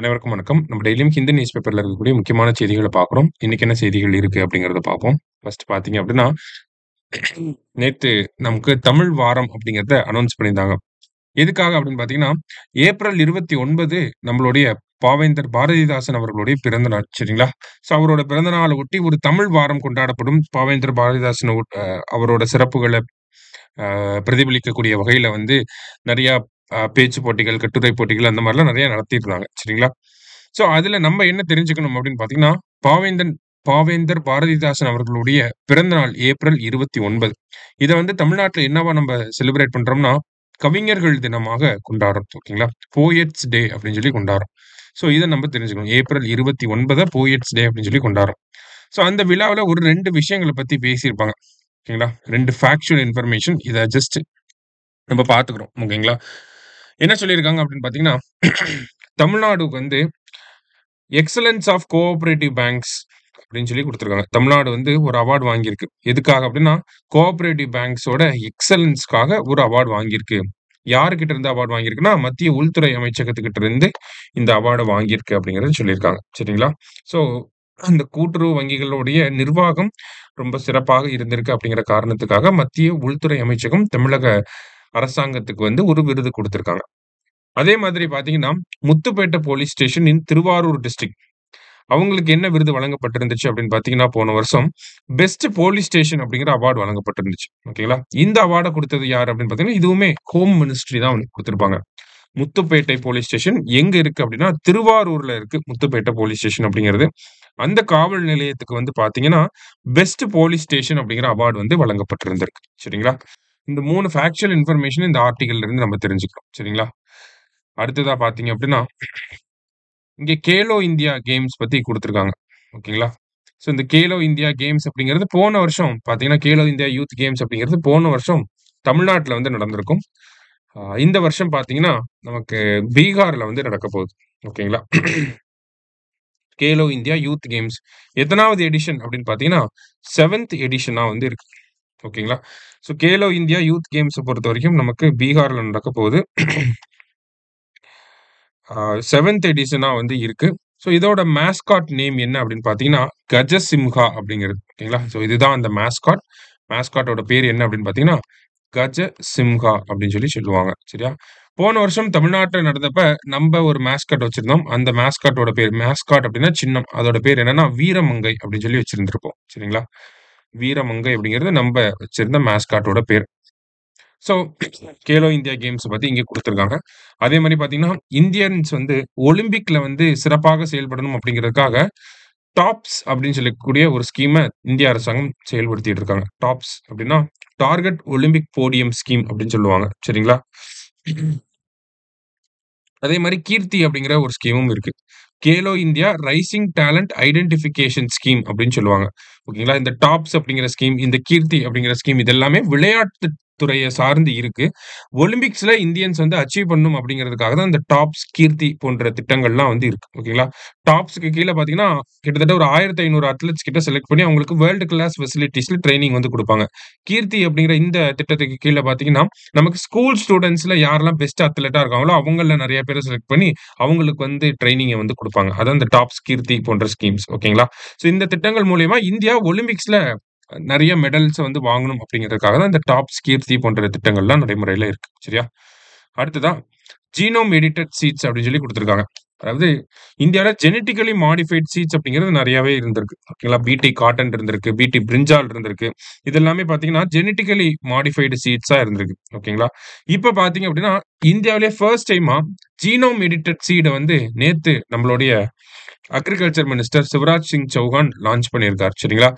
அனைவருக்கும் வணக்கம். நம்ம டெய்லியும் ஹிந்து நியூஸ் பேப்பர்ல இருக்கக்கூடிய முக்கியமான செய்திகள பார்க்குறோம். இன்னைக்கு என்ன செய்திகள் இருக்கு அப்படிங்கிறத பார்ப்போம். ஃபர்ஸ்ட் பார்த்தீங்க அப்படின்னா, நேத்து நமக்கு தமிழ் வாரம் அப்படிங்கிறத அனௌன்ஸ் பண்ணியிருந்தாங்க. எதுக்காக அப்படின்னு பார்த்தீங்கன்னா, ஏப்ரல் 29 நம்மளுடைய பாவேந்தர் பாரதிதாசன் அவர்களுடைய பிறந்த நாள். சரிங்களா? ஸோ அவரோட பிறந்த நாள ஒட்டி ஒரு தமிழ் வாரம் கொண்டாடப்படும். பாவேந்தர் பாரதிதாசன் அவரோட சிறப்புகள பிரதிபலிக்கக்கூடிய வகையில வந்து நெறையா பேச்சு போட்டிகள், கட்டுரை போட்டிகள் அந்த மாரிலாம் நெறைய நடத்தியிருந்தாங்க. சரிங்களா? ஸோ அதுல நம்ம என்ன தெரிஞ்சுக்கணும் அப்படின்னு பார்த்தீங்கன்னா, பாவேந்தர் பாரதிதாசன் அவர்களுடைய பிறந்த நாள் ஏப்ரல் 29. இத வந்து தமிழ்நாட்டுல என்னவா நம்ம செலிப்ரேட் பண்றோம்னா, கவிஞர்கள் தினமாக கொண்டாடுறோம். ஓகேங்களா? போயட்ஸ் டே அப்படின்னு சொல்லி கொண்டாடுறோம். ஸோ இத நம்ம தெரிஞ்சுக்கணும். ஏப்ரல் 29 போயட்ஸ் டே அப்படின்னு சொல்லி கொண்டாடுறோம். ஸோ அந்த விழாவுல ஒரு 2 விஷயங்கள பத்தி பேசியிருப்பாங்க. ஓகேங்களா? 2 ஃபேக்சுவல் இன்ஃபர்மேஷன் இத ஜஸ்ட் நம்ம பார்த்துக்கிறோம். ஓகேங்களா? என்ன சொல்லியிருக்காங்க அப்படின்னு பார்த்தீங்கன்னா, தமிழ்நாடுக்கு வந்து எக்ஸலன்ஸ் ஆஃப் கோஆப்பரேட்டிவ் பேங்க்ஸ் அப்படின்னு சொல்லி குடுத்துருக்காங்க. தமிழ்நாடு வந்து ஒரு அவார்ட் வாங்கியிருக்கு. எதுக்காக அப்படின்னா, கோஆப்பரேட்டிவ் பேங்க்ஸோட எக்ஸலன்ஸ்க்காக ஒரு அவார்ட் வாங்கியிருக்கு. யாருகிட்ட இருந்து அவார்ட் வாங்கியிருக்குன்னா, மத்திய உள்துறை அமைச்சகத்துக்கிட்ட இருந்து இந்த அவார்ட வாங்கியிருக்கு அப்படிங்கிறத சொல்லியிருக்காங்க. சரிங்களா? ஸோ அந்த கூட்டுறவு வங்கிகளுடைய நிர்வாகம் ரொம்ப சிறப்பாக இருந்திருக்கு அப்படிங்கிற காரணத்துக்காக, மத்திய உள்துறை அமைச்சகம் தமிழக அரசாங்கத்துக்கு வந்து ஒரு விருது குடுத்திருக்காங்க. அதே மாதிரி பார்த்தீங்கன்னா, Muthupettai police station in Thiruvarur district. அவங்களுக்கு என்ன விருது வழங்கப்பட்டிருந்துச்சு அப்படின்னு பார்த்தீங்கன்னா, போன வருஷம் பெஸ்ட் போலீஸ் ஸ்டேஷன் அப்படிங்கிற அவார்ட் வழங்கப்பட்டிருந்துச்சு. ஓகேங்களா? இந்த அவார்ட குடுத்தது யாரு அப்படின்னு பார்த்தீங்கன்னா, இதுவுமே ஹோம் மினிஸ்ட்ரி தான் வந்து குடுத்திருப்பாங்க. முத்துப்பேட்டை போலீஸ் ஸ்டேஷன் எங்க இருக்கு அப்படின்னா, திருவாரூர்ல இருக்கு முத்துப்பேட்டை போலீஸ் ஸ்டேஷன் அப்படிங்கிறது. அந்த காவல் நிலையத்துக்கு வந்து பார்த்தீங்கன்னா, பெஸ்ட் போலீஸ் ஸ்டேஷன் அப்படிங்கிற அவார்ட் வந்து வழங்கப்பட்டிருந்திருக்கு. சரிங்களா? இந்த 3 ஃபேக்சுவல் இன்ஃபர்மேஷன் இந்த ஆர்டிகில்ல இருந்து நம்ம தெரிஞ்சுக்கிறோம். சரிங்களா? அடுத்ததா பார்த்தீங்க அப்படின்னா, இங்க கேலோ இந்தியா கேம்ஸ் பத்தி குடுத்திருக்காங்க. ஓகேங்களா? ஸோ இந்த கேலோ இந்தியா கேம்ஸ் அப்படிங்கிறது போன வருஷம் பார்த்தீங்கன்னா, கேலோ இந்தியா யூத் கேம்ஸ் அப்படிங்கிறது போன வருஷம் தமிழ்நாட்டுல வந்து நடந்திருக்கும். இந்த வருஷம் பார்த்தீங்கன்னா, நமக்கு பீகார்ல வந்து நடக்கப் போகுது. ஓகேங்களா? கேலோ இந்தியா யூத் கேம்ஸ் எத்தனாவது எடிஷன் அப்படின்னு பார்த்தீங்கன்னா, 7த் எடிஷனா வந்து இருக்கு. ஓகேங்களா? So Khelo India youth games பொறுத்தவரைக்கும் நமக்கு பீகார்ல நடக்கப் போகுது. 7த் எடிஷனா வந்து இருக்கு. ஸோ இதோட மாஸ்காட் நேம் என்ன அப்படின்னு பார்த்தீங்கன்னா, கஜசிம்ஹா அப்படிங்கிறது. ஓகேங்களா? ஸோ இதுதான் அந்த மாஸ்காட். மாஸ்காட்டோட பேர் என்ன அப்படின்னு பார்த்தீங்கன்னா, கஜசிம்ஹா அப்படின்னு சொல்லி சொல்லுவாங்க. சரியா? போன வருஷம் தமிழ்நாட்டுல நடந்தப்ப நம்ப ஒரு மாஸ்காட் வச்சிருந்தோம். அந்த மாஸ்காட்டோட பேர் மாஸ்காட் அப்படின்னா சின்னம். அதோட பேர் என்னன்னா, வீரமங்கை அப்படின்னு சொல்லி வச்சிருந்திருப்போம். சரிங்களா? வீரமங்கை அப்படிங்கிறது நம்ப வச்சிருந்த மாஸ்காட்டோட பேர். ஸோ கேலோ இந்தியா கேம்ஸ் பத்தி இங்க குடுத்திருக்காங்க. அதே மாரி பார்த்தீங்கன்னா, இந்தியன்ஸ் வந்து ஒலிம்பிக்ல வந்து சிறப்பாக செயல்படணும் அப்படிங்கிறதுக்காக, டாப்ஸ் அப்படின்னு சொல்லக்கூடிய ஒரு ஸ்கீம இந்திய அரசாங்கம் செயல்படுத்திட்டு இருக்காங்க. டாப்ஸ் அப்படின்னா, டார்கெட் ஒலிம்பிக் போடியம் ஸ்கீம் அப்படின்னு சொல்லுவாங்க. சரிங்களா? அதே மாரி கீர்த்தி அப்படிங்கிற ஒரு ஸ்கீமும் இருக்கு. Khelo India rising talent identification scheme அப்படின்னு சொல்லுவாங்க. ஓகேங்களா? இந்த டாப்ஸ் அப்படிங்கிற ஸ்கீம், இந்த கீர்த்தி அப்படிங்கிற ஸ்கீம் இது எல்லாமே விளையாட்டு துறைய சார்ந்து இருக்கு. ஒலிம்பிக்ஸ்ல இந்தியன்ஸ் வந்து அச்சீவ் பண்ணணும் அப்படிங்கிறதுக்காக தான் இந்த டாப்ஸ், கீர்த்தி போன்ற திட்டங்கள்லாம் வந்து இருக்கு. ஓகேங்களா? டாப்ஸ்க்கு கீழ பார்த்தீங்கன்னா, கிட்டத்தட்ட ஒரு 1500 அத்லெட்ஸ் கிட்ட செலக்ட் பண்ணி அவங்களுக்கு வேர்ல்ட் கிளாஸ் ஃபெசிலிட்டீஸ்ல ட்ரெய்னிங் வந்து குடுப்பாங்க. கீர்த்தி அப்படிங்கிற இந்த திட்டத்துக்கு கீழ பார்த்தீங்கன்னா, நமக்கு ஸ்கூல் ஸ்டூடண்ட்ஸ்ல யாரெல்லாம் பெஸ்ட் அத்லெட்டா இருக்காங்களோ, அவங்கள்ல நெறைய பேர செலக்ட் பண்ணி, அவங்களுக்கு வந்து ட்ரெய்னிங்க வந்து குடுப்பாங்க. அதான் இந்த டாப்ஸ், கீர்த்தி போன்ற ஸ்கீம்ஸ். ஓகேங்களா? ஸோ இந்த திட்டங்கள் மூலியமா இந்தியா ஒலிம்பிக்ஸ்ல நெறைய மெடல்ஸ வந்து வாங்கணும் அப்படிங்கிறதுக்காக தான் இந்த டாப்ஸ், கீர்த்தி போன்ற திட்டங்கள்லாம் நடைமுறையில இருக்கு. சரியா? அடுத்ததா ஜீனோம் எடிட்டட் சீட்ஸ் அப்படின்னு சொல்லி குடுத்திருக்காங்க. அதாவது இந்தியால ஜெனடிக்கலி மாடிஃபைட் சீட்ஸ் அப்படிங்கிறது நெறையாவே இருந்திருக்கு. ஓகேங்களா? பிடி காட்டன் இருந்திருக்கு, பிடி பிரிஞ்சால் இருந்திருக்கு. இது எல்லாமே பார்த்தீங்கன்னா, ஜெனடிக்கலி மாடிஃபைடு சீட்ஸா இருந்திருக்கு. ஓகேங்களா? இப்ப பார்த்தீங்க அப்படின்னா, இந்தியாவிலேயே ஃபர்ஸ்ட் டைமா ஜீனோம் எடிட்டட் சீட வந்து நேத்து நம்மளுடைய agriculture minister Shivraj Singh Chouhan launch பண்ணியிருக்காரு. சரிங்களா?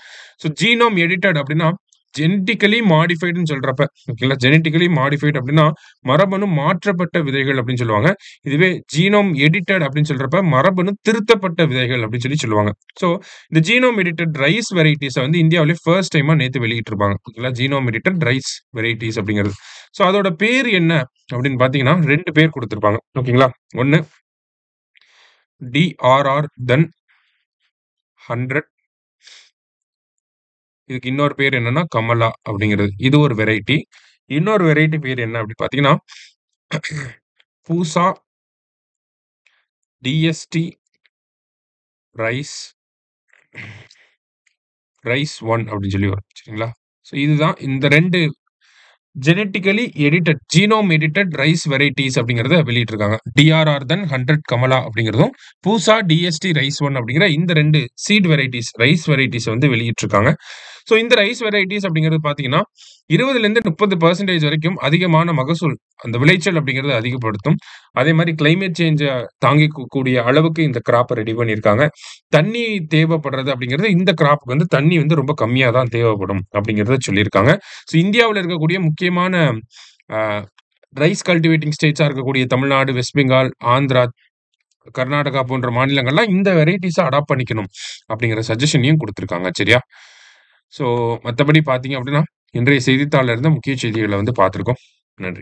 ஸோ ஜீனோம் எடிட்டட் அப்படின்னா, ஜெனடிக்கலி மாடிஃபைடுன்னு சொல்றப்ப, ஓகேங்களா? ஜெனடிக்கலி மாடிஃபைட் அப்படின்னா, மரபணு மாற்றப்பட்ட விதைகள் அப்படின்னு சொல்லுவாங்க. இதுவே ஜீனோம் எடிட்டட் அப்படின்னு சொல்றப்ப, மரபணு திருத்தப்பட்ட விதைகள் அப்படின்னு சொல்லி சொல்லுவாங்க. ஸோ இந்த ஜீனோம் எடிட்டட் ரைஸ் வெரைட்டீஸ வந்து இந்தியாவிலே ஃபர்ஸ்ட் டைமா நேத்து வெளியிட்டிருப்பாங்க. ஓகேங்களா? ஜீனோம் எடிட்டட் ரைஸ் வெரைட்டீஸ் அப்படிங்கிறது. ஸோ அதோட பேர் என்ன அப்படின்னு பார்த்தீங்கன்னா, 2 பேர் குடுத்திருப்பாங்க. ஓகேங்களா? 1 டிஆர்ஆர் தென் 100. இதுக்கு இன்னொரு பேர் என்னன்னா, கமலா அப்படிங்கிறது. இது ஒரு வெரைட்டி. இன்னொரு வெரைட்டி பேர் என்ன அப்படின்னு பார்த்தீங்கன்னா, பூசா டிஎஸ்டி ரைஸ் ரைஸ் 1 அப்படின்னு சொல்லி வரும். சரிங்களா? ஸோ இதுதான் இந்த 2 genetically edited genome edited rice varieties அப்படிங்கிறத வெளியிட்டிருக்காங்க. டிஆர்ஆர் தென் 100 கமலா அப்படிங்கிறதும், பூசா டிஎஸ்டி ரைஸ் 1 அப்படிங்கிற இந்த 2 சீட் வெரைட்டிஸ் ரைஸ் வெரைட்டிஸ் வந்து வெளியிட்டிருக்காங்க. ஸோ இந்த ரைஸ் வெரைட்டிஸ் அப்படிங்கிறது பார்த்தீங்கன்னா 20லேருந்து 30% வரைக்கும் அதிகமான மகசூல் அந்த விளைச்சல் அப்படிங்கிறது அதிகப்படுத்தும். அதே மாதிரி கிளைமேட் சேஞ்ச தாங்கிக்கூடிய அளவுக்கு இந்த கிராப்பை ரெடி பண்ணியிருக்காங்க. தண்ணி தேவைப்படுறது அப்படிங்கிறது இந்த கிராப்புக்கு வந்து தண்ணி வந்து ரொம்ப கம்மியா தான் தேவைப்படும் அப்படிங்கிறத சொல்லியிருக்காங்க. ஸோ இந்தியாவுல இருக்கக்கூடிய முக்கியமான அ ரைஸ் கல்டிவேட்டிங் ஸ்டேட்ஸா இருக்கக்கூடிய தமிழ்நாடு, வெஸ்ட் பெங்கால், ஆந்திரா, கர்நாடகா போன்ற மாநிலங்கள்லாம் இந்த வெரைட்டிஸ அடாப்ட் பண்ணிக்கணும் அப்படிங்கிற சஜஷனையும் குடுத்திருக்காங்க. சரியா? ஸோ மத்தபடி பார்த்தீங்க அப்படின்னா, இன்றைய செய்தித்தாள்ல இருந்த முக்கிய செய்திகள வந்து பார்த்திருக்கோம். நன்றி.